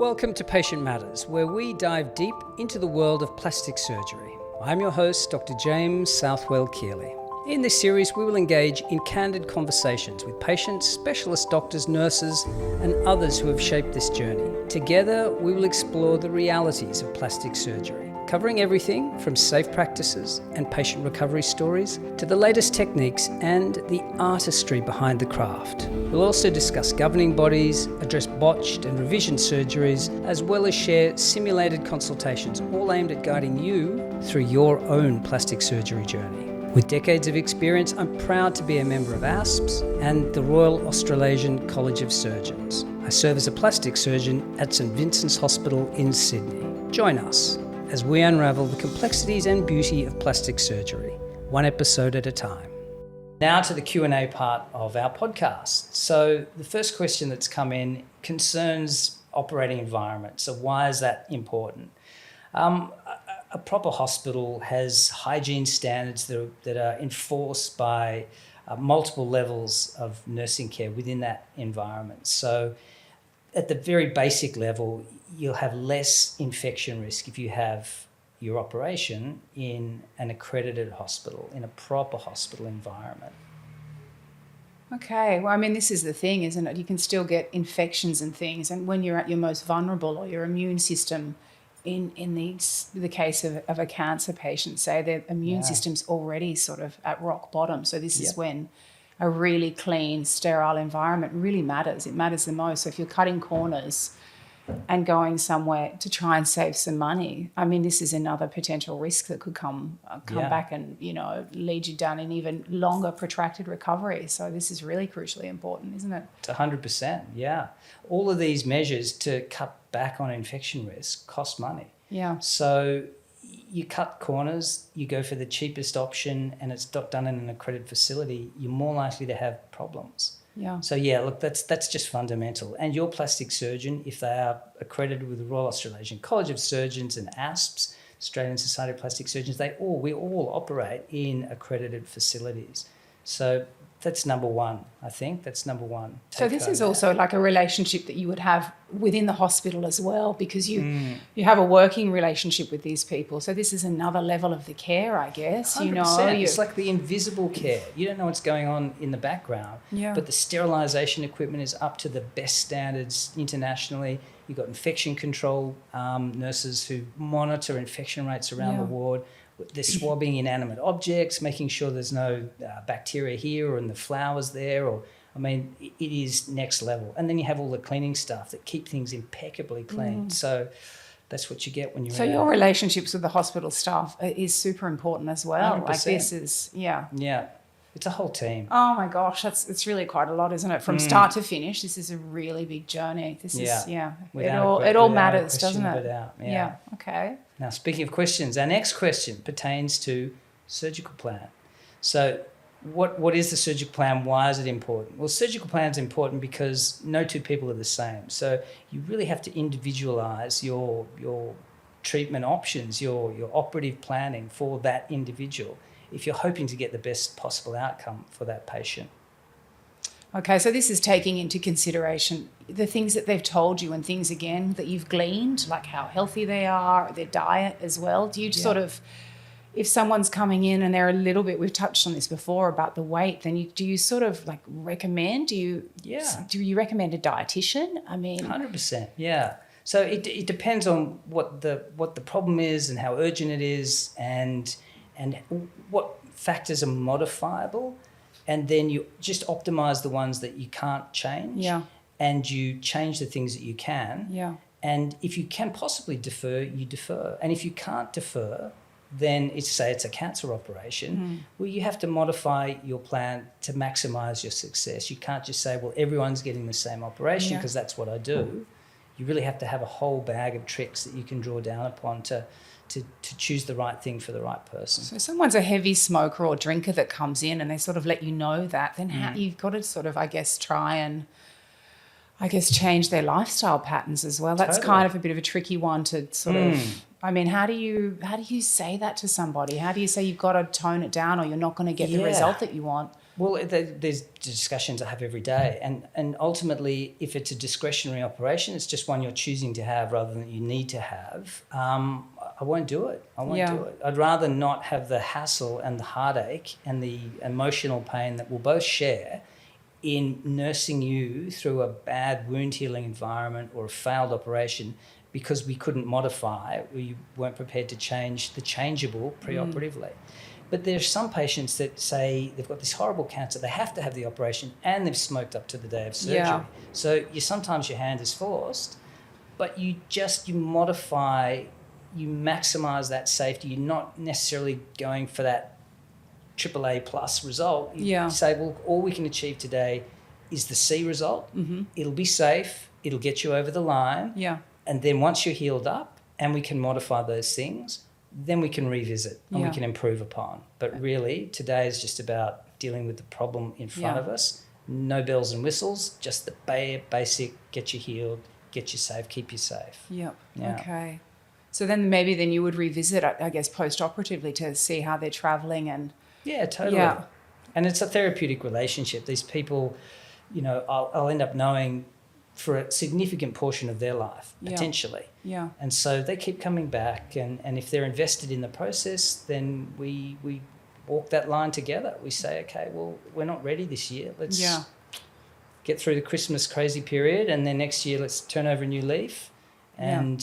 Welcome to Patient Matters, where we dive deep into the world of plastic surgery. I'm your host, Dr. James Southwell-Keely. In this series, we will engage in candid conversations with patients, specialist doctors, nurses, and others who have shaped this journey. Together, we will explore the realities of plastic surgery, covering everything from safe practices and patient recovery stories to the latest techniques and the artistry behind the craft. We'll also discuss governing bodies, address botched and revision surgeries, as well as share simulated consultations, all aimed at guiding you through your own plastic surgery journey. With decades of experience, I'm proud to be a member of ASPS and the Royal Australasian College of Surgeons. I serve as a plastic surgeon at St Vincent's Hospital in Sydney. Join us as we unravel the complexities and beauty of plastic surgery, one episode at a time. Now to the Q&A part of our podcast. So the first question that's come in concerns operating environment. So why is that important? A proper hospital has hygiene standards that are enforced by multiple levels of nursing care within that environment. So at the very basic level, you'll have less infection risk if you have your operation in an accredited hospital, in a proper hospital environment. Okay, well, I mean, this is the thing, isn't it? You can still get infections and things, and when you're at your most vulnerable, or your immune system, in the case of a cancer patient, say their immune system's already sort of at rock bottom. So this is when a really clean, sterile environment really matters. It matters the most. So if you're cutting corners and going somewhere to try and save some money, I mean, this is another potential risk that could come back and, lead you down an even longer protracted recovery. So this is really crucially important, isn't it? It's 100%, yeah. All of these measures to cut back on infection risk cost money. Yeah. So you cut corners, you go for the cheapest option, and it's done in an accredited facility, you're more likely to have problems. Yeah. So yeah, look, that's just fundamental. And your plastic surgeon, if they are accredited with the Royal Australasian College of Surgeons and ASPS, Australian Society of Plastic Surgeons, we all operate in accredited facilities. So that's number one, I think. That's number one. So this is also like a relationship that you would have within the hospital as well, because you have a working relationship with these people. So this is another level of the care, I guess. 100%. It's like the invisible care. You don't know what's going on in the background, but the sterilisation equipment is up to the best standards internationally. You've got infection control nurses who monitor infection rates around the ward. They're swabbing inanimate objects, making sure there's no bacteria here or in the flowers there. It is next level. And then you have all the cleaning staff that keep things impeccably clean. So that's what you get when you're So your relationships with the hospital staff is super important as well. 100%. Like this is, Yeah, it's a whole team. Oh my gosh, it's really quite a lot, isn't it? From start to finish, this is a really big journey. It all matters, doesn't it? Yeah. Okay. Now, speaking of questions, our next question pertains to surgical plan. So what is the surgical plan? Why is it important? Well, surgical plan is important because no two people are the same. So you really have to individualise your treatment options, your operative planning for that individual, if you're hoping to get the best possible outcome for that patient. Okay, so this is taking into consideration the things that they've told you and things, again, that you've gleaned, like how healthy they are, their diet as well. Do you sort of, if someone's coming in and they're a little bit, we've touched on this before about the weight, then do you sort of like recommend, do you recommend a dietitian? I mean... 100%, yeah. So it depends on what the problem is and how urgent it is and what factors are modifiable. And then you just optimize the ones that you can't change. Yeah. And you change the things that you can. Yeah. And if you can possibly defer, you defer. And if you can't defer, then it's a cancer operation, well, you have to modify your plan to maximize your success. You can't just say, well, everyone's getting the same operation because that's what I do. You really have to have a whole bag of tricks that you can draw down upon to choose the right thing for the right person. So if someone's a heavy smoker or drinker that comes in and they sort of let you know that, then how you've got to sort of, I guess, try and, change their lifestyle patterns as well. That's kind of a bit of a tricky one to sort of, how do you say that to somebody? How do you say you've got to tone it down or you're not going to get the result that you want? Well, there's discussions I have every day, and ultimately, if it's a discretionary operation, it's just one you're choosing to have rather than you need to have. I won't do it. I won't do it. I'd rather not have the hassle and the heartache and the emotional pain that we'll both share in nursing you through a bad wound healing environment or a failed operation because we couldn't modify, we weren't prepared to change the changeable preoperatively. But there's some patients that say they've got this horrible cancer, they have to have the operation and they've smoked up to the day of surgery. Yeah. So sometimes your hand is forced, but you modify, you maximise that safety. You're not necessarily going for that AAA plus result. You say, well, all we can achieve today is the C result. Mm-hmm. It'll be safe. It'll get you over the line. Yeah. And then once you're healed up and we can modify those things, then we can revisit and we can improve upon. But really, today is just about dealing with the problem in front of us. No bells and whistles, just the basic, get you healed, get you safe, keep you safe. Yep. Yeah. Okay. So then you would revisit, I guess, post-operatively to see how they're travelling and... Yeah, totally. Yeah. And it's a therapeutic relationship. These people, I'll end up knowing for a significant portion of their life, potentially. Yeah. And so they keep coming back, and if they're invested in the process, then we walk that line together. We say, okay, well, we're not ready this year. Let's get through the Christmas crazy period, and then next year let's turn over a new leaf. And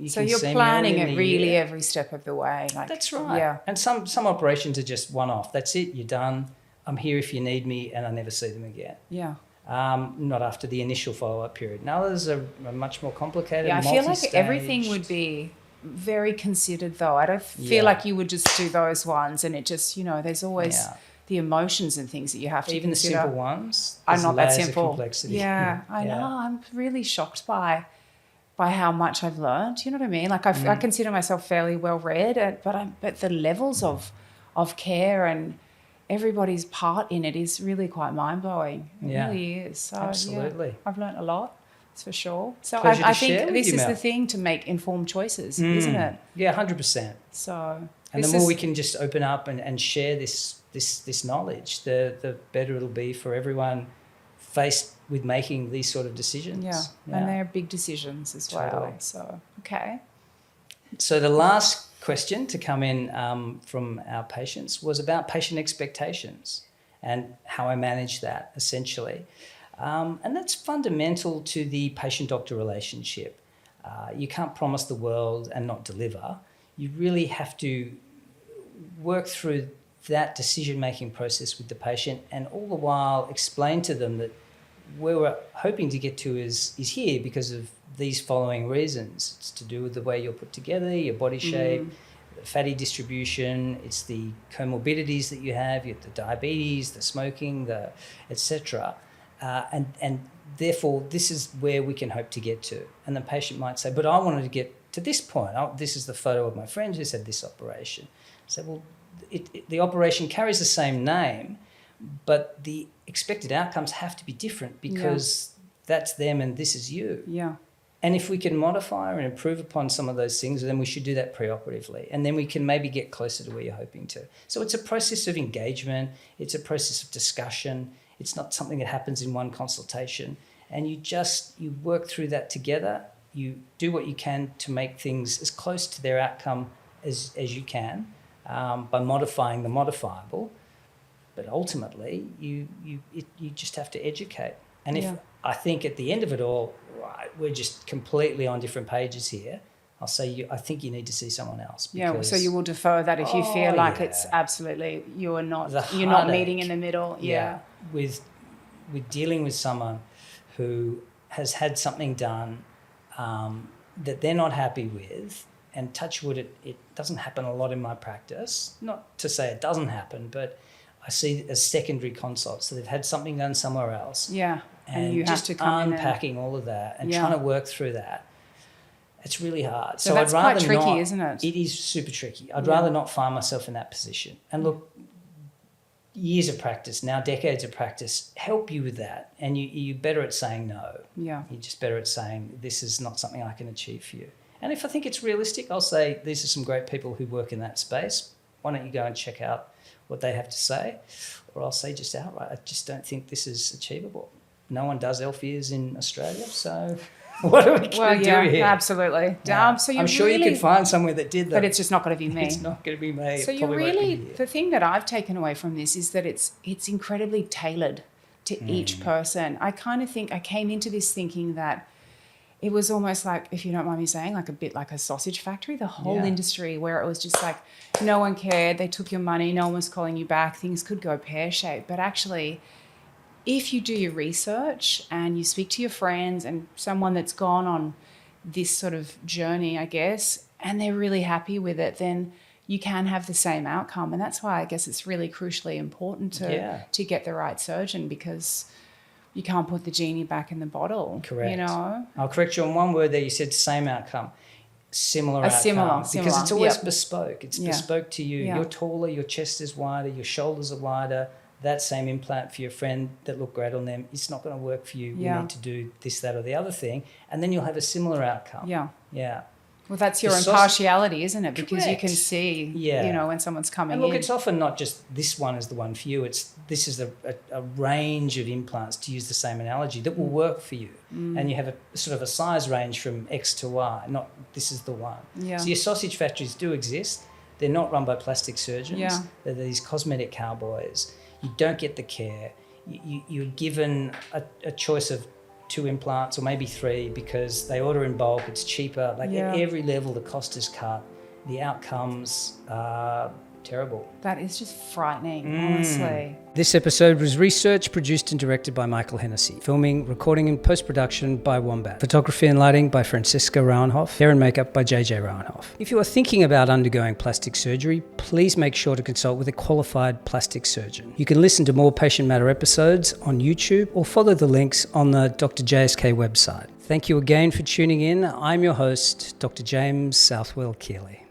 so you're planning it really every step of the way. That's right. Yeah. And some operations are just one-off. That's it. You're done. I'm here if you need me, and I never see them again. Yeah. Not after the initial follow-up period. Now others are much more complicated. Yeah, I feel like everything would be very considered, though. I don't feel like you would just do those ones, and it just, there's always the emotions and things that you have to even consider. The simple ones. I'm not that simple. Complexity. Yeah, I know. I'm really shocked by how much I've learned. You know what I mean? Like I consider myself fairly well read, but the levels of care and everybody's part in it is really quite mind-blowing. It really is. So, absolutely. I've learnt a lot, that's for sure. So I think this is the thing, to make informed choices, isn't it? Yeah, 100%. So, and the more we can just open up and share this knowledge, the better it'll be for everyone faced with making these sort of decisions. Yeah. And they're big decisions as well. So, okay. So the last question to come in from our patients was about patient expectations and how I manage that, essentially. And that's fundamental to the patient-doctor relationship. You can't promise the world and not deliver. You really have to work through that decision-making process with the patient, and all the while explain to them that where we're hoping to get to is here because of these following reasons. It's to do with the way you're put together, your body shape, fatty distribution, it's the comorbidities that you have the diabetes, the smoking, the etc. And therefore, this is where we can hope to get to. And the patient might say, but I wanted to get to this point. This is the photo of my friend who's had this operation. So, well, the operation carries the same name, but the expected outcomes have to be different because that's them and this is you. Yeah. And if we can modify and improve upon some of those things, then we should do that preoperatively. And then we can maybe get closer to where you're hoping to. So it's a process of engagement. It's a process of discussion. It's not something that happens in one consultation. And you work through that together. You do what you can to make things as close to their outcome as you can by modifying the modifiable. But ultimately, you just have to educate. And if I think at the end of it all, we're just completely on different pages here, I'll say I think you need to see someone else. So you will defer that if you feel like it's absolutely you're not meeting in the middle. Yeah. With dealing with someone who has had something done that they're not happy with, and touch wood, it doesn't happen a lot in my practice. Not to say it doesn't happen, but I see it as secondary consults. So they've had something done somewhere else. Yeah. And you just have to come unpacking all of that and trying to work through that. It's really hard. So that's quite tricky, isn't it? It is super tricky. I'd rather not find myself in that position. And look, years of practice, now decades of practice, help you with that. And you're better at saying no. Yeah. You're just better at saying, this is not something I can achieve for you. And if I think it's realistic, I'll say, these are some great people who work in that space. why don't you go and check out what they have to say? Or I'll say just outright, I just don't think this is achievable. No one does elf ears in Australia, so what are we going to do here? Absolutely. Yeah. So I'm sure you could find somewhere that did that. But it's just not going to be me. It's not going to be me. So the thing that I've taken away from this is that it's incredibly tailored to each person. I kind of think I came into this thinking that it was almost like, if you don't mind me saying, like a bit like a sausage factory, the whole industry, where it was just like no one cared, they took your money, no one was calling you back, things could go pear-shaped. But actually, if you do your research and you speak to your friends and someone that's gone on this sort of journey, I guess, and they're really happy with it, then you can have the same outcome. And that's why I guess it's really crucially important to get the right surgeon, because you can't put the genie back in the bottle. Correct. You know? I'll correct you on one word there. You said same outcome. Similar outcome. Similar. Because it's always bespoke. It's bespoke to you. Yeah. You're taller, your chest is wider, your shoulders are wider. That same implant for your friend that looked great on them, it's not going to work for you. You need to do this, that, or the other thing. And then you'll have a similar outcome. Yeah. Yeah. Well, that's your impartiality, isn't it? Because you can see, you know, when someone's coming in. And look, it's often not just this one is the one for you. This is a range of implants, to use the same analogy, that will work for you. And you have a sort of a size range from X to Y, not this is the one. Yeah. So your sausage factories do exist. They're not run by plastic surgeons. Yeah. They're these cosmetic cowboys. You don't get the care. You're given a choice of 2 implants or maybe 3 because they order in bulk. It's cheaper. Like at every level, the cost is cut. The outcomes are terrible. That is just frightening, honestly. This episode was researched, produced and directed by Michael Hennessy. Filming, recording and post-production by Wombat. Photography and lighting by Francisca Rauenhoff. Hair and makeup by JJ Rauenhoff. If you are thinking about undergoing plastic surgery, please make sure to consult with a qualified plastic surgeon. You can listen to more Patient Matter episodes on YouTube or follow the links on the Dr. JSK website. Thank you again for tuning in. I'm your host, Dr. James Southwell-Keely.